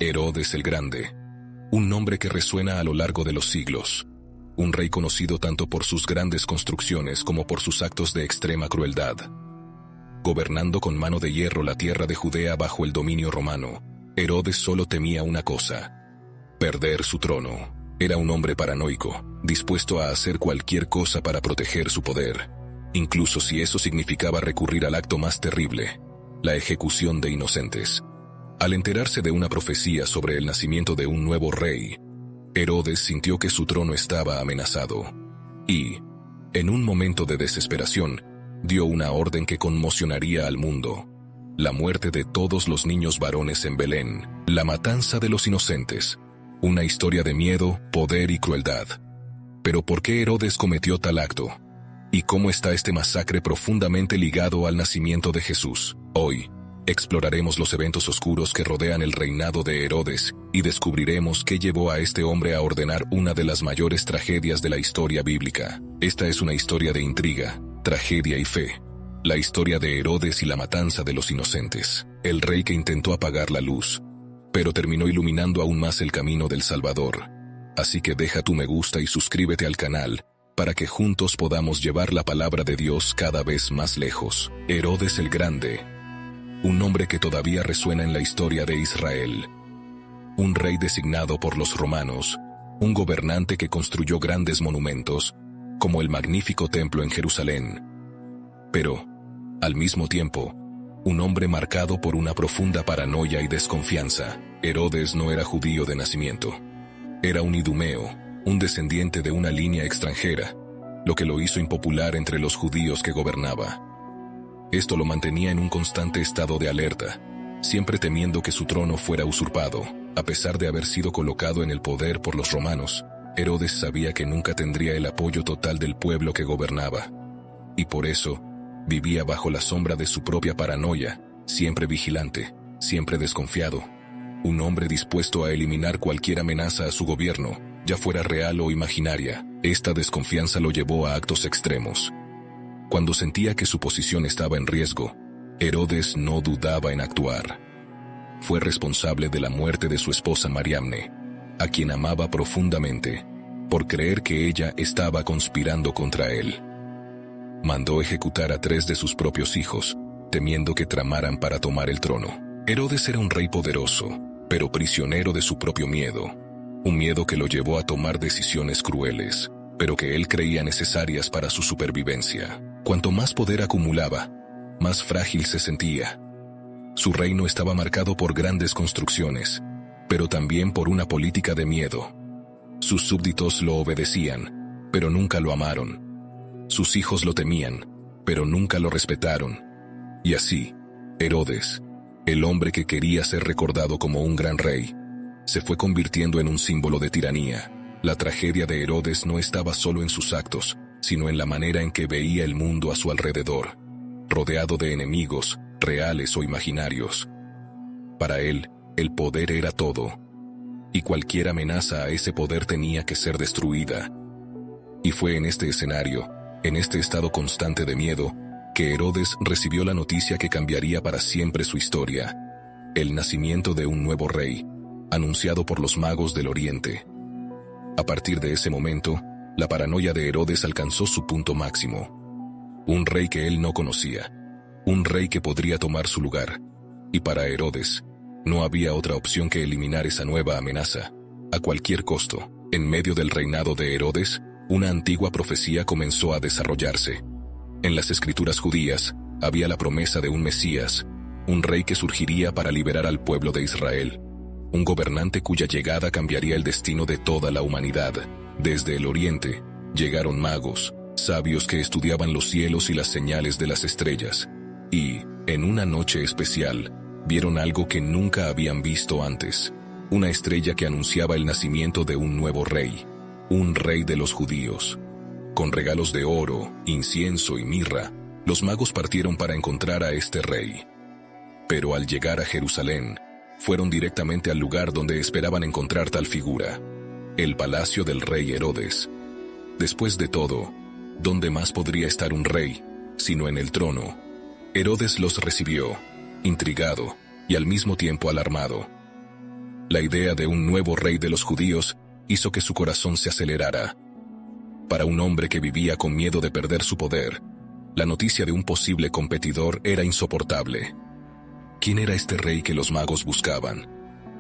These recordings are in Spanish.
Herodes el Grande. Un nombre que resuena a lo largo de los siglos. Un rey conocido tanto por sus grandes construcciones como por sus actos de extrema crueldad. Gobernando con mano de hierro la tierra de Judea bajo el dominio romano, Herodes solo temía una cosa: perder su trono. Era un hombre paranoico, dispuesto a hacer cualquier cosa para proteger su poder, incluso si eso significaba recurrir al acto más terrible, la ejecución de inocentes. Al enterarse de una profecía sobre el nacimiento de un nuevo rey, Herodes sintió que su trono estaba amenazado, y, en un momento de desesperación, dio una orden que conmocionaría al mundo: la muerte de todos los niños varones en Belén, la matanza de los inocentes. Una historia de miedo, poder y crueldad. Pero ¿por qué Herodes cometió tal acto? ¿Y cómo está este masacre profundamente ligado al nacimiento de Jesús? Hoy, exploraremos los eventos oscuros que rodean el reinado de Herodes y descubriremos qué llevó a este hombre a ordenar una de las mayores tragedias de la historia bíblica. Esta es una historia de intriga, tragedia y fe. La historia de Herodes y la matanza de los inocentes. El rey que intentó apagar la luz, pero terminó iluminando aún más el camino del Salvador. Así que deja tu me gusta y suscríbete al canal, para que juntos podamos llevar la palabra de Dios cada vez más lejos. Herodes el Grande. Un nombre que todavía resuena en la historia de Israel. Un rey designado por los romanos, un gobernante que construyó grandes monumentos, como el magnífico templo en Jerusalén. Pero, al mismo tiempo, un hombre marcado por una profunda paranoia y desconfianza. Herodes no era judío de nacimiento. Era un idumeo, un descendiente de una línea extranjera, lo que lo hizo impopular entre los judíos que gobernaba. Esto lo mantenía en un constante estado de alerta, siempre temiendo que su trono fuera usurpado. A pesar de haber sido colocado en el poder por los romanos, Herodes sabía que nunca tendría el apoyo total del pueblo que gobernaba. Y por eso, vivía bajo la sombra de su propia paranoia, siempre vigilante, siempre desconfiado. Un hombre dispuesto a eliminar cualquier amenaza a su gobierno, ya fuera real o imaginaria. Esta desconfianza lo llevó a actos extremos. Cuando sentía que su posición estaba en riesgo, Herodes no dudaba en actuar. Fue responsable de la muerte de su esposa Mariamne, a quien amaba profundamente, por creer que ella estaba conspirando contra él. Mandó ejecutar a 3 de sus propios hijos, temiendo que tramaran para tomar el trono. Herodes era un rey poderoso, pero prisionero de su propio miedo. Un miedo que lo llevó a tomar decisiones crueles, pero que él creía necesarias para su supervivencia. Cuanto más poder acumulaba, más frágil se sentía. Su reino estaba marcado por grandes construcciones, pero también por una política de miedo. Sus súbditos lo obedecían, pero nunca lo amaron. Sus hijos lo temían, pero nunca lo respetaron. Y así, Herodes, el hombre que quería ser recordado como un gran rey, se fue convirtiendo en un símbolo de tiranía. La tragedia de Herodes no estaba solo en sus actos, sino en la manera en que veía el mundo a su alrededor, rodeado de enemigos, reales o imaginarios. Para él, el poder era todo, y cualquier amenaza a ese poder tenía que ser destruida. Y fue en este escenario, en este estado constante de miedo, que Herodes recibió la noticia que cambiaría para siempre su historia: el nacimiento de un nuevo rey, anunciado por los magos del Oriente. A partir de ese momento, la paranoia de Herodes alcanzó su punto máximo. Un rey que él no conocía, un rey que podría tomar su lugar, y para Herodes, no había otra opción que eliminar esa nueva amenaza, a cualquier costo. En medio del reinado de Herodes, una antigua profecía comenzó a desarrollarse. En las escrituras judías, había la promesa de un Mesías, un rey que surgiría para liberar al pueblo de Israel, un gobernante cuya llegada cambiaría el destino de toda la humanidad. Desde el Oriente, llegaron magos, sabios que estudiaban los cielos y las señales de las estrellas, y, en una noche especial, vieron algo que nunca habían visto antes: una estrella que anunciaba el nacimiento de un nuevo rey, un rey de los judíos. Con regalos de oro, incienso y mirra, los magos partieron para encontrar a este rey. Pero al llegar a Jerusalén, fueron directamente al lugar donde esperaban encontrar tal figura: el palacio del rey Herodes. Después de todo, ¿dónde más podría estar un rey, sino en el trono? Herodes los recibió, intrigado y al mismo tiempo alarmado. La idea de un nuevo rey de los judíos hizo que su corazón se acelerara. Para un hombre que vivía con miedo de perder su poder, la noticia de un posible competidor era insoportable. ¿Quién era este rey que los magos buscaban?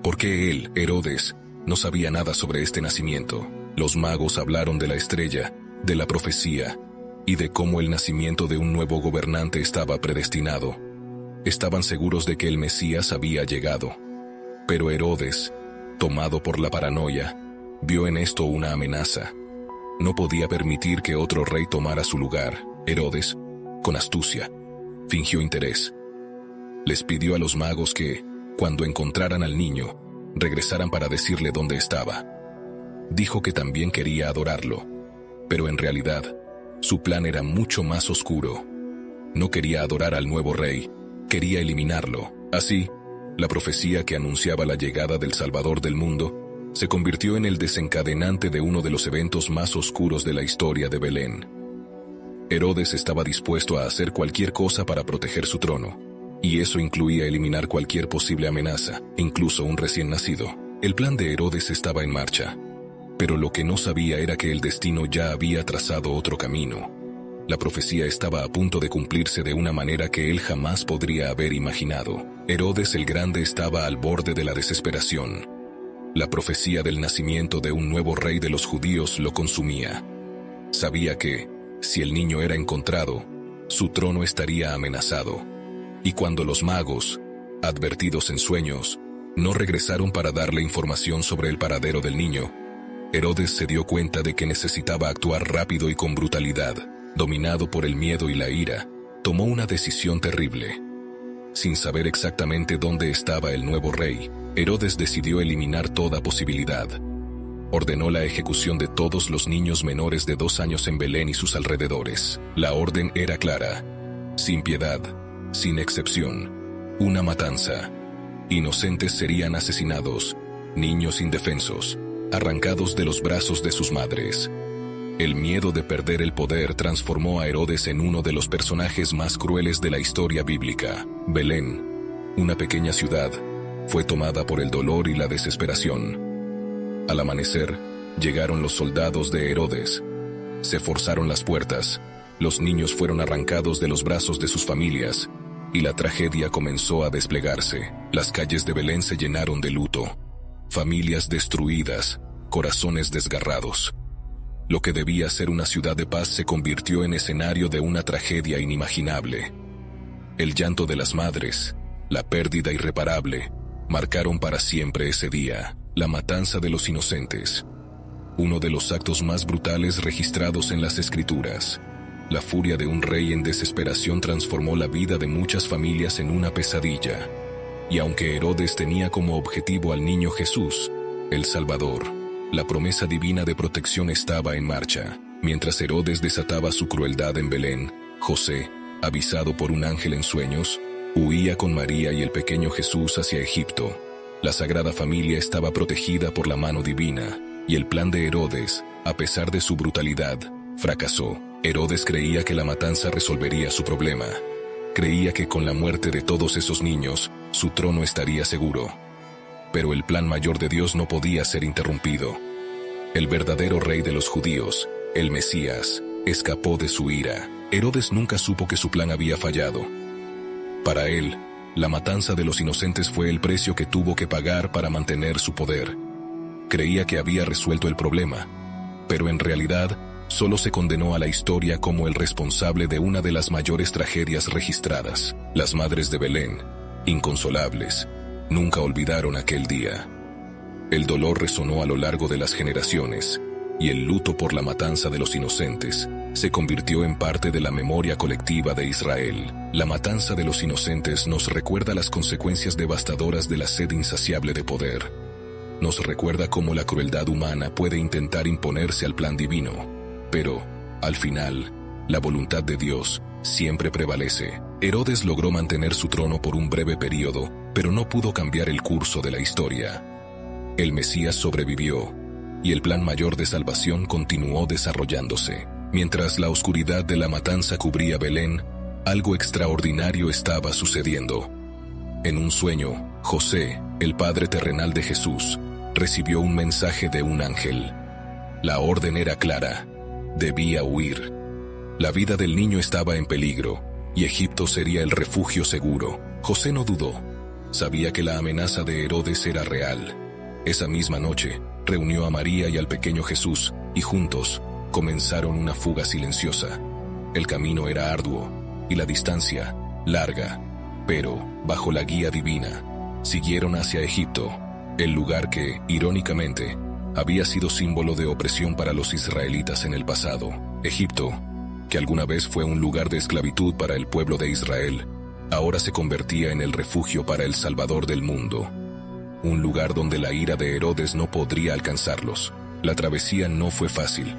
¿Por qué él, Herodes, no sabía nada sobre este nacimiento? Los magos hablaron de la estrella, de la profecía, y de cómo el nacimiento de un nuevo gobernante estaba predestinado. Estaban seguros de que el Mesías había llegado. Pero Herodes, tomado por la paranoia, vio en esto una amenaza. No podía permitir que otro rey tomara su lugar. Herodes, con astucia, fingió interés. Les pidió a los magos que, cuando encontraran al niño, regresaran para decirle dónde estaba. Dijo que también quería adorarlo, pero en realidad, su plan era mucho más oscuro. No quería adorar al nuevo rey, quería eliminarlo. Así, la profecía que anunciaba la llegada del Salvador del mundo se convirtió en el desencadenante de uno de los eventos más oscuros de la historia de Belén. Herodes estaba dispuesto a hacer cualquier cosa para proteger su trono, y eso incluía eliminar cualquier posible amenaza, incluso un recién nacido. El plan de Herodes estaba en marcha, pero lo que no sabía era que el destino ya había trazado otro camino. La profecía estaba a punto de cumplirse de una manera que él jamás podría haber imaginado. Herodes el Grande estaba al borde de la desesperación. La profecía del nacimiento de un nuevo rey de los judíos lo consumía. Sabía que, si el niño era encontrado, su trono estaría amenazado. Y cuando los magos, advertidos en sueños, no regresaron para darle información sobre el paradero del niño, Herodes se dio cuenta de que necesitaba actuar rápido y con brutalidad. Dominado por el miedo y la ira, tomó una decisión terrible. Sin saber exactamente dónde estaba el nuevo rey, Herodes decidió eliminar toda posibilidad. Ordenó la ejecución de todos los niños menores de 2 años en Belén y sus alrededores. La orden era clara: sin piedad, sin excepción, una matanza. Inocentes serían asesinados, niños indefensos, arrancados de los brazos de sus madres. El miedo de perder el poder transformó a Herodes en uno de los personajes más crueles de la historia bíblica. Belén, una pequeña ciudad, fue tomada por el dolor y la desesperación. Al amanecer, llegaron los soldados de Herodes. Se forzaron las puertas, los niños fueron arrancados de los brazos de sus familias, y la tragedia comenzó a desplegarse. Las calles de Belén se llenaron de luto. Familias destruidas, corazones desgarrados. Lo que debía ser una ciudad de paz se convirtió en escenario de una tragedia inimaginable. El llanto de las madres, la pérdida irreparable, marcaron para siempre ese día. La matanza de los inocentes, uno de los actos más brutales registrados en las Escrituras. La furia de un rey en desesperación transformó la vida de muchas familias en una pesadilla. Y aunque Herodes tenía como objetivo al niño Jesús, el Salvador, la promesa divina de protección estaba en marcha. Mientras Herodes desataba su crueldad en Belén, José, avisado por un ángel en sueños, huía con María y el pequeño Jesús hacia Egipto. La Sagrada Familia estaba protegida por la mano divina, y el plan de Herodes, a pesar de su brutalidad, fracasó. Herodes creía que la matanza resolvería su problema. Creía que con la muerte de todos esos niños, su trono estaría seguro. Pero el plan mayor de Dios no podía ser interrumpido. El verdadero rey de los judíos, el Mesías, escapó de su ira. Herodes nunca supo que su plan había fallado. Para él, la matanza de los inocentes fue el precio que tuvo que pagar para mantener su poder. Creía que había resuelto el problema, pero en realidad solo se condenó a la historia como el responsable de una de las mayores tragedias registradas. Las madres de Belén, inconsolables, nunca olvidaron aquel día. El dolor resonó a lo largo de las generaciones, y el luto por la matanza de los inocentes se convirtió en parte de la memoria colectiva de Israel. La matanza de los inocentes nos recuerda las consecuencias devastadoras de la sed insaciable de poder. Nos recuerda cómo la crueldad humana puede intentar imponerse al plan divino, pero, al final, la voluntad de Dios siempre prevalece. Herodes logró mantener su trono por un breve periodo, pero no pudo cambiar el curso de la historia. El Mesías sobrevivió, y el plan mayor de salvación continuó desarrollándose. Mientras la oscuridad de la matanza cubría Belén, algo extraordinario estaba sucediendo. En un sueño, José, el padre terrenal de Jesús, recibió un mensaje de un ángel. La orden era clara: debía huir. La vida del niño estaba en peligro, y Egipto sería el refugio seguro. José no dudó. Sabía que la amenaza de Herodes era real. Esa misma noche, reunió a María y al pequeño Jesús, y juntos, comenzaron una fuga silenciosa. El camino era arduo, y la distancia, larga, pero, bajo la guía divina, siguieron hacia Egipto, el lugar que, irónicamente, había sido símbolo de opresión para los israelitas en el pasado. Egipto, que alguna vez fue un lugar de esclavitud para el pueblo de Israel, ahora se convertía en el refugio para el Salvador del mundo. Un lugar donde la ira de Herodes no podría alcanzarlos. La travesía no fue fácil.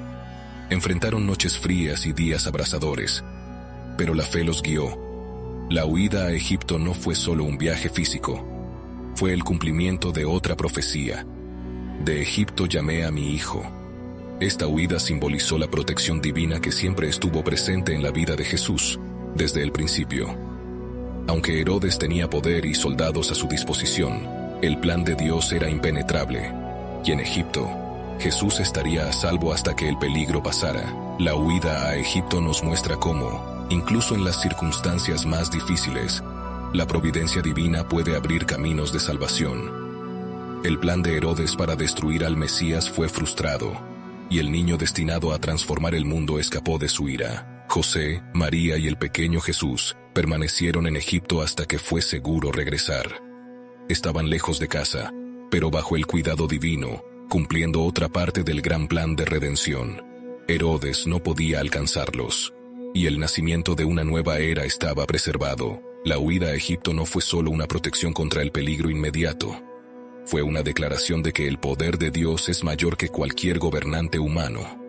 Enfrentaron noches frías y días abrasadores, pero la fe los guió. La huida a Egipto no fue solo un viaje físico, fue el cumplimiento de otra profecía. De Egipto llamé a mi hijo. Esta huida simbolizó la protección divina que siempre estuvo presente en la vida de Jesús, desde el principio. Aunque Herodes tenía poder y soldados a su disposición, el plan de Dios era impenetrable, y en Egipto, Jesús estaría a salvo hasta que el peligro pasara. La huida a Egipto nos muestra cómo, incluso en las circunstancias más difíciles, la providencia divina puede abrir caminos de salvación. El plan de Herodes para destruir al Mesías fue frustrado, y el niño destinado a transformar el mundo escapó de su ira. José, María y el pequeño Jesús permanecieron en Egipto hasta que fue seguro regresar. Estaban lejos de casa, pero bajo el cuidado divino, cumpliendo otra parte del gran plan de redención. Herodes no podía alcanzarlos, y el nacimiento de una nueva era estaba preservado. La huida a Egipto no fue solo una protección contra el peligro inmediato. Fue una declaración de que el poder de Dios es mayor que cualquier gobernante humano.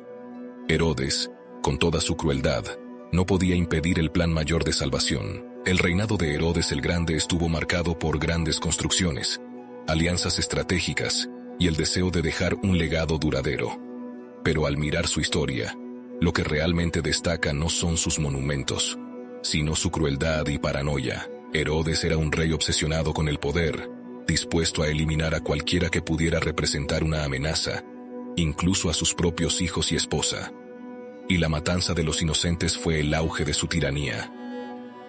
Herodes, con toda su crueldad, no podía impedir el plan mayor de salvación. El reinado de Herodes el Grande estuvo marcado por grandes construcciones, alianzas estratégicas y el deseo de dejar un legado duradero. Pero al mirar su historia, lo que realmente destaca no son sus monumentos, sino su crueldad y paranoia. Herodes era un rey obsesionado con el poder, dispuesto a eliminar a cualquiera que pudiera representar una amenaza, incluso a sus propios hijos y esposa. Y la matanza de los inocentes fue el auge de su tiranía.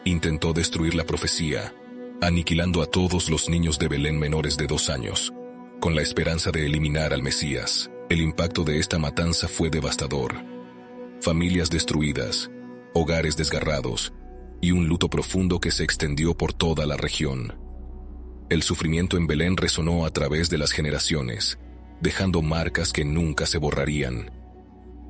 Intentó destruir la profecía, aniquilando a todos los niños de Belén menores de 2 años, con la esperanza de eliminar al Mesías. El impacto de esta matanza fue devastador. Familias destruidas, hogares desgarrados, y un luto profundo que se extendió por toda la región. El sufrimiento en Belén resonó a través de las generaciones, dejando marcas que nunca se borrarían.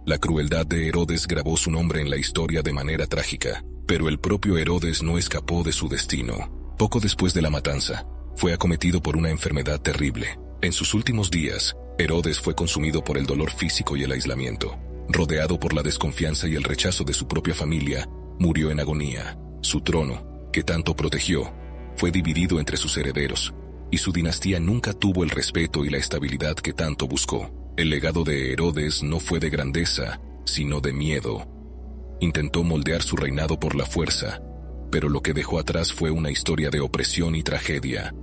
La crueldad de Herodes grabó su nombre en la historia de manera trágica, pero el propio Herodes no escapó de su destino. Poco después de la matanza, fue acometido por una enfermedad terrible. En sus últimos días, Herodes fue consumido por el dolor físico y el aislamiento. Rodeado por la desconfianza y el rechazo de su propia familia, murió en agonía. Su trono, que tanto protegió, fue dividido entre sus herederos, y su dinastía nunca tuvo el respeto y la estabilidad que tanto buscó. El legado de Herodes no fue de grandeza, sino de miedo. Intentó moldear su reinado por la fuerza, pero lo que dejó atrás fue una historia de opresión y tragedia.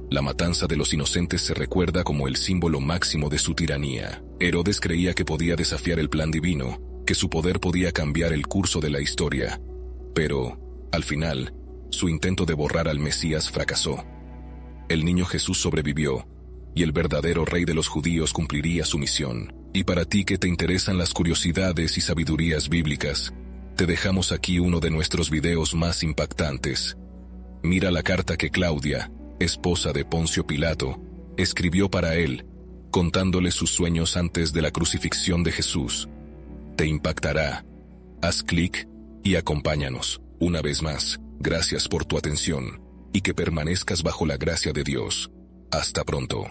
La matanza de los inocentes se recuerda como el símbolo máximo de su tiranía. Herodes creía que podía desafiar el plan divino, que su poder podía cambiar el curso de la historia. Pero, al final, su intento de borrar al Mesías fracasó. El niño Jesús sobrevivió, y el verdadero rey de los judíos cumpliría su misión. Y para ti que te interesan las curiosidades y sabidurías bíblicas, te dejamos aquí uno de nuestros videos más impactantes. Mira la carta que Claudia, esposa de Poncio Pilato, escribió para él, contándole sus sueños antes de la crucifixión de Jesús. Te impactará. Haz clic y acompáñanos. Una vez más, gracias por tu atención, y que permanezcas bajo la gracia de Dios. Hasta pronto.